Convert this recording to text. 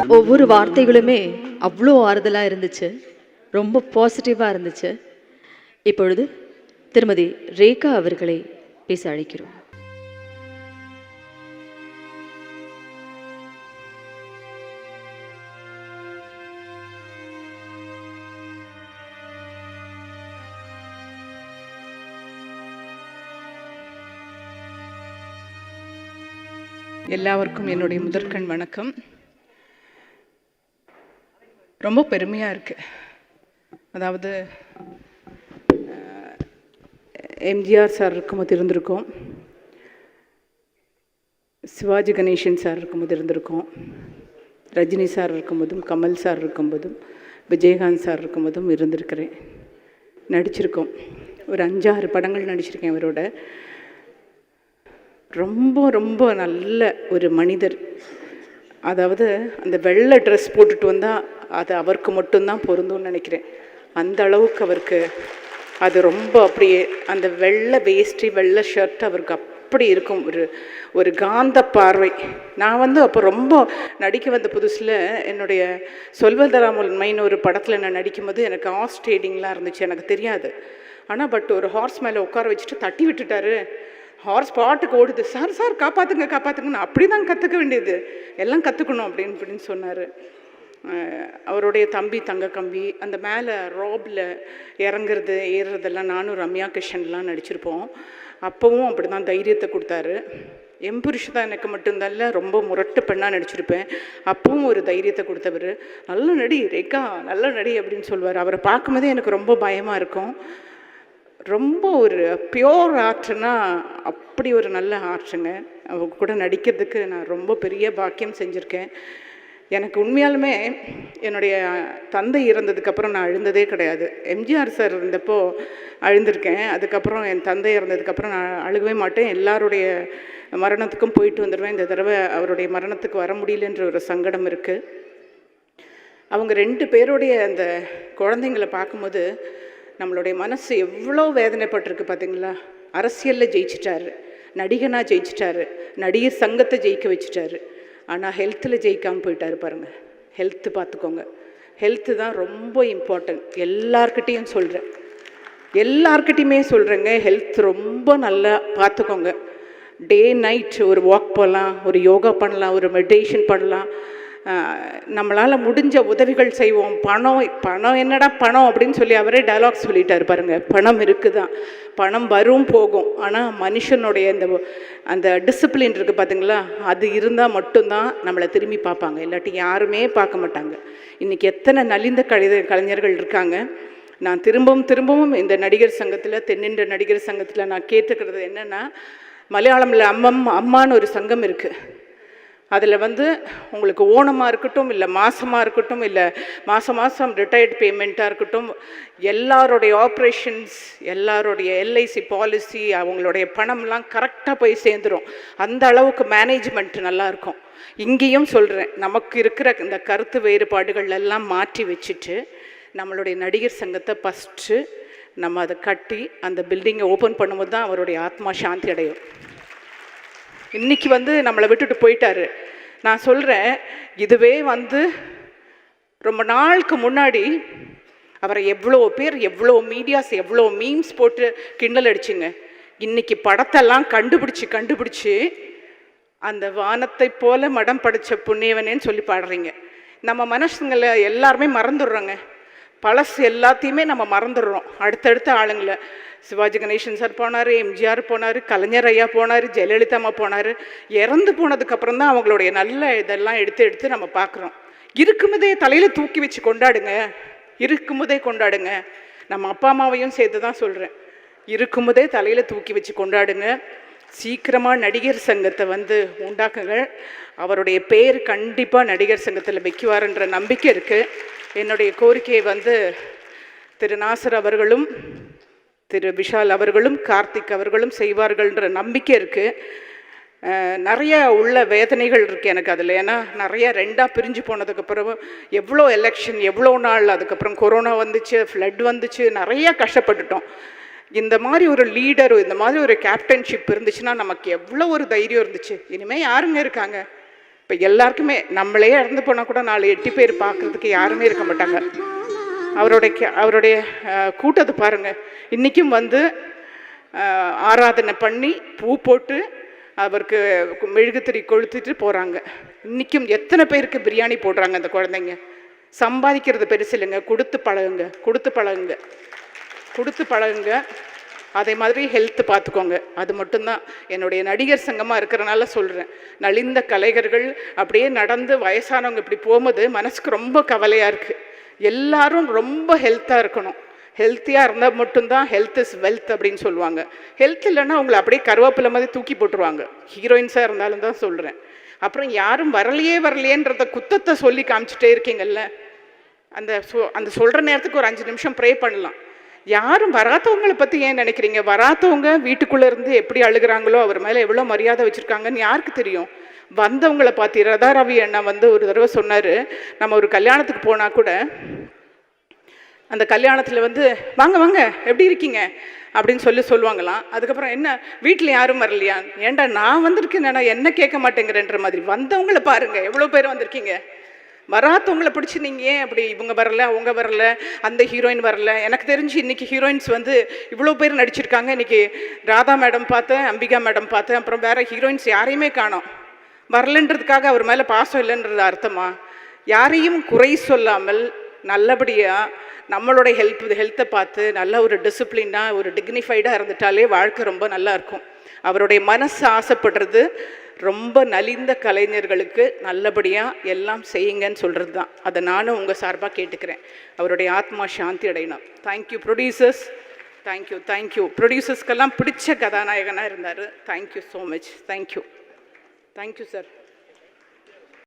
ஒவ்வொரு வார்த்தைகளுமே அவ்வளோ ஆறுதலாக இருந்துச்சு, ரொம்ப பாசிட்டிவாக இருந்துச்சு. இப்பொழுது திருமதி ரேகா அவர்களை பேச அழைக்கிறோம். எல்லாருக்கும் என்னுடைய முதற்கண் வணக்கம். ரொம்ப பெருமையாக இருக்குது. அதாவது எம்ஜிஆர் சார் இருக்கும்போது இருந்திருக்கோம், சிவாஜி கணேசன் சார் இருக்கும்போது இருந்திருக்கோம், ரஜினி சார் இருக்கும்போதும், கமல் சார் இருக்கும்போதும், விஜயகாந்த் சார் இருக்கும்போதும் இருந்திருக்கிறேன், நடிச்சிருக்கோம். ஒரு 5-6 படங்கள் நடிச்சிருக்கேன் அவரோட. ரொம்ப ரொம்ப நல்ல ஒரு மனிதர். அதாவது அந்த வெள்ளை ட்ரெஸ் போட்டுட்டு வந்தால் அது அவருக்கு மட்டும்தான் பொருந்தும்னு நினைக்கிறேன். அந்த அளவுக்கு அவருக்கு அது ரொம்ப அப்படியே அந்த வெள்ளை வேஷ்டி வெள்ளை ஷர்ட் அவருக்கு அப்படி இருக்கும். ஒரு காந்த பார்வை. நான் அப்போ ரொம்ப நடிக்க வந்த புதுசில் என்னுடைய சொல்வதராமுல்மைன்னு ஒரு படத்தில் நான் நடிக்கும்போது எனக்கு ஹார்ஸ் ட்ரேடிங்லாம் இருந்துச்சு, எனக்கு தெரியாது. ஆனால் ஒரு ஹார்ஸ் மேலே உட்கார வச்சுட்டு தட்டி விட்டுட்டாரு. ஹார்ஸ் பாட்டுக்கு ஓடுது. சார் சார் காப்பாற்றுங்க காப்பாற்றுங்கன்னு. அப்படி தான் கற்றுக்க வேண்டியது, எல்லாம் கற்றுக்கணும் அப்படின்னு சொன்னார். அவருடைய தங்க கம்பி அந்த மேலே ரோப்பில் இறங்குறது ஏறுறதெல்லாம் நானும் ரம்யா கிருஷ்ணன்லாம் நடிச்சிருப்போம். அப்போவும் அப்படி தான் தைரியத்தை கொடுத்தாரு. எம்புருஷ் தான் எனக்கு மட்டும்தான் ரொம்ப முரட்டு பெண்ணாக நடிச்சிருப்பேன். அப்பவும் ஒரு தைரியத்தை கொடுத்தவர். நல்ல நடி ரேகா, நல்ல நடி அப்படின்னு சொல்லுவார். அவரை பார்க்கும்போதே எனக்கு ரொம்ப பயமாக இருக்கும். ரொம்ப ஒரு பியோர் ஆர்ட்னா அப்படி ஒரு நல்ல ஆர்ட்டுங்க. அவங்க கூட நடிக்கிறதுக்கு நான் ரொம்ப பெரிய பாக்கியம் செஞ்சுருக்கேன். எனக்கு உண்மையாலுமே என்னுடைய தந்தை இறந்ததுக்கப்புறம் நான் அழுந்ததே கிடையாது. எம்ஜிஆர் சார் இருந்தப்போ அழுந்திருக்கேன். அதுக்கப்புறம் என் தந்தை இறந்ததுக்கப்புறம் நான் அழுகவே மாட்டேன். எல்லாருடைய மரணத்துக்கும் போயிட்டு வந்துடுவேன். இந்த தடவை அவருடைய மரணத்துக்கு வர முடியலன்ற ஒரு சங்கடம் இருக்குது. அவங்க 2 பேருடைய அந்த குழந்தைங்களை பார்க்கும்போது நம்மளுடைய மனசு எவ்வளோ வேதனைப்பட்டிருக்கு பார்த்தீங்களா. அரசியலில் ஜெயிச்சிட்டாரு, நடிகனாக ஜெயிச்சிட்டாரு, நடிகர் சங்கத்தை ஜெயிக்க வச்சுட்டாரு. ஆனால் ஹெல்த்தில் ஜெயிக்காமல் போயிட்டாரு பாருங்கள். ஹெல்த்து பார்த்துக்கோங்க. ஹெல்த்து தான் ரொம்ப இம்பார்ட்டன்ட். எல்லார்கிட்டையுமே சொல்கிறேங்க, ஹெல்த் ரொம்ப நல்லா பார்த்துக்கோங்க. டே நைட் ஒரு வாக் போகலாம், ஒரு யோகா பண்ணலாம், ஒரு மெடிடேஷன் பண்ணலாம். நம்மளால் முடிஞ்ச உதவிகள் செய்வோம். பணம் என்னடா பணம் அப்படின்னு சொல்லி அவரே டயலாக் சொல்லிட்டார் பாருங்கள். பணம் இருக்குதான், பணம் வரும் போகும். ஆனால் மனுஷனுடைய அந்த டிசிப்ளின் இருக்குது பார்த்தீங்களா, அது இருந்தால் மட்டும்தான் நம்மளை திரும்பி பார்ப்பாங்க. இல்லாட்டி யாருமே பார்க்க மாட்டாங்க. இன்றைக்கி எத்தனை நலிந்த கலைஞர்கள் இருக்காங்க. நான் திரும்பவும் இந்த நடிகர் சங்கத்தில், தென்னிந்திய நடிகர் சங்கத்தில் நான் கேட்டுக்கிறது என்னென்னா, மலையாளமில் அம்மான்னு ஒரு சங்கம் இருக்குது. அதில் உங்களுக்கு ஓணமாக இருக்கட்டும், இல்லை மாதமாக இருக்கட்டும், இல்லை மாதம் ரிட்டையர்ட் பேமெண்ட்டாக இருக்கட்டும், எல்லாருடைய ஆப்ரேஷன்ஸ், எல்லாருடைய எல்ஐசி பாலிசி, அவங்களுடைய பணம்லாம் கரெக்டாக போய் சேர்ந்துடும். அந்த அளவுக்கு மேனேஜ்மெண்ட் நல்லாயிருக்கும். இங்கேயும் சொல்கிறேன், நமக்கு இருக்கிற இந்த கருத்து வேறுபாடுகள் எல்லாம் மாற்றி வச்சுட்டு நம்மளுடைய நடிகர் சங்கத்தை ஃபஸ்ட்டு நம்ம அதை கட்டி அந்த பில்டிங்கை ஓப்பன் பண்ணும்போது தான் அவருடைய ஆத்மா சாந்தி அடையும். இன்றைக்கி நம்மளை விட்டுட்டு போயிட்டாரு. நான் சொல்கிறேன், இதுவே ரொம்ப நாளுக்கு முன்னாடி அவரை எவ்வளோ பேர், எவ்வளோ மீடியாஸ், எவ்வளோ மீம்ஸ் போட்டு கிண்டல் அடிச்சுங்க. இன்றைக்கி படத்தெல்லாம் கண்டுபிடிச்சி அந்த வானத்தை போல மடம் படைச்ச புண்ணியவனேன்னு சொல்லி பாடுறீங்க. நம்ம மனுஷங்களை எல்லாருமே மறந்துடுறோங்க. பழசு எல்லாத்தையுமே நம்ம மறந்துடுறோம். அடுத்தடுத்த ஆளுங்களை, சிவாஜி கணேசன் சார் போனார், எம்ஜிஆர் போனார், கலைஞர் ஐயா போனார், ஜெயலலிதா அம்மா போனார். இறந்து போனதுக்கப்புறம் தான் அவங்களுடைய நல்ல இதெல்லாம் எடுத்து நம்ம பார்க்குறோம். இருக்கும்போதே தலையில் தூக்கி வச்சு கொண்டாடுங்க. நம்ம அப்பா அம்மாவையும் சேர்த்து தான் சொல்கிறேன். இருக்கும்போதே தலையில் தூக்கி வச்சு கொண்டாடுங்க. சீக்கிரமாக நடிகர் சங்கத்தை உண்டாக்குங்க. அவருடைய பேர் கண்டிப்பாக நடிகர் சங்கத்தில் வைக்குவார்ன்ற நம்பிக்கை இருக்குது. என்னுடைய கோரிக்கையை திரு நாசர் அவர்களும், திரு விஷால் அவர்களும், கார்த்திக் அவர்களும் செய்வார்கள்ன்ற நம்பிக்கை இருக்குது. நிறைய உள்ள வேதனைகள் இருக்குது எனக்கு அதில். ஏன்னா நிறைய 2ஆக பிரிஞ்சு போனதுக்கப்புறம் எவ்வளோ எலெக்ஷன், எவ்வளோ நாள், அதுக்கப்புறம் கொரோனா வந்துச்சு, ஃப்ளட் வந்துச்சு, நிறைய கஷ்டப்பட்டுட்டோம். இந்த மாதிரி ஒரு லீடர், இந்த மாதிரி ஒரு கேப்டன்ஷிப் இருந்துச்சுன்னா நமக்கு எவ்வளோ ஒரு தைரியம் இருந்துச்சு. இனிமேல் யாருங்க இருக்காங்க? இப்போ எல்லாருக்குமே நம்மளே இறந்து போனால் கூட 4-8 பேர் பார்க்குறதுக்கு யாருமே இருக்க மாட்டாங்க. அவருடைய கூட்டத்தை பாருங்கள். இன்றைக்கும் வந்து ஆராதனை பண்ணி பூ போட்டு அவருக்கு மெழுகுத்திரி கொளுத்திட்டு போகிறாங்க. இன்றைக்கும் எத்தனை பேருக்கு பிரியாணி போடுறாங்க அந்த குழந்தைங்க. சம்பாதிக்கிறது பெருசு இல்லைங்க, கொடுத்து பழகுங்க. அதே மாதிரி ஹெல்த்து பார்த்துக்கோங்க. அது மட்டும்தான் என்னுடைய நடிகர் சங்கமாக இருக்கிறனால சொல்கிறேன். நலிந்த கலைஞர்கள் அப்படியே நடந்து வயசானவங்க இப்படி போகும்போது மனசுக்கு ரொம்ப கவலையாக இருக்குது. எல்லாரும் ரொம்ப ஹெல்த்தாக இருக்கணும். ஹெல்த்தியாக இருந்தால் மட்டும்தான் ஹெல்த் இஸ் வெல்த் அப்படின்னு சொல்லுவாங்க. ஹெல்த் இல்லைன்னா உங்களை அப்படியே கருவேப்பிலை மாதிரி தூக்கி போட்டுருவாங்க. ஹீரோயின்ஸாக இருந்தாலும் தான் சொல்கிறேன். அப்புறம் யாரும் வரலையேன்றத குத்தத்தை சொல்லி காமிச்சிட்டே இருக்கீங்கல்ல, அந்த சொல்கிற நேரத்துக்கு ஒரு 5 நிமிஷம் ப்ரே பண்ணலாம். யாரும் வராதவங்களை பற்றி ஏன் நினைக்கிறீங்க? வராதவங்க வீட்டுக்குள்ளே இருந்து எப்படி அழுகிறாங்களோ, அவர் மேலே எவ்வளோ மரியாதை வச்சுருக்காங்கன்னு யாருக்கு தெரியும்? வந்தவங்களை பார்த்து ரதா ரவி அண்ணா வந்து ஒரு தடவை சொன்னார், நம்ம ஒரு கல்யாணத்துக்கு போனால் கூட அந்த கல்யாணத்தில் வந்து வாங்க வாங்க எப்படி இருக்கீங்க அப்படின்னு சொல்லுவாங்களாம். அதுக்கப்புறம் என்ன வீட்டில் யாரும் வரலையா? ஏன்டா நான் வந்திருக்கேன், நான் என்ன கேட்க மாட்டேங்கிறேன்ற மாதிரி. வந்தவங்களை பாருங்கள், எவ்வளோ பேர் வந்திருக்கீங்க. வராதவங்களை பிடிச்சி நீங்கள் ஏன் அப்படி இவங்க வரல அவங்க வரல அந்த ஹீரோயின் வரல? எனக்கு தெரிஞ்சு இன்றைக்கி ஹீரோயின்ஸ் வந்து இவ்வளோ பேர் நடிச்சிருக்காங்க. இன்றைக்கி ராதா மேடம் பார்த்தேன், அம்பிகா மேடம் பார்த்தேன், அப்புறம் வேறு ஹீரோயின்ஸ் யாரையுமே காணோம். வரலன்றதுக்காக அவர் மேலே பாசம் இல்லைன்றது அர்த்தமா? யாரையும் குறை சொல்லாமல் நல்லபடியாக நம்மளோட ஹெல்த்தை பார்த்து நல்ல ஒரு டிசிப்ளினாக ஒரு டிக்னிஃபைடாக இருந்துட்டாலே வாழ்க்கை ரொம்ப நல்லா இருக்கும். அவருடைய மனசு ஆசைப்படுறது ரொம்ப நலிந்த கலைஞர்களுக்கு நல்லபடியாக எல்லாம் செய்யுங்கன்னு சொல்கிறது தான். அதை நானும் உங்கள் சார்பாக கேட்டுக்கிறேன். அவருடைய ஆத்மா சாந்தி அடையணும். தேங்க்யூ ப்ரொடியூசர்ஸ், தேங்க்யூ ப்ரொடியூசர்ஸ்க்கெல்லாம் பிடிச்ச கதாநாயகனாக இருந்தார். Thank you so much. Thank you sir.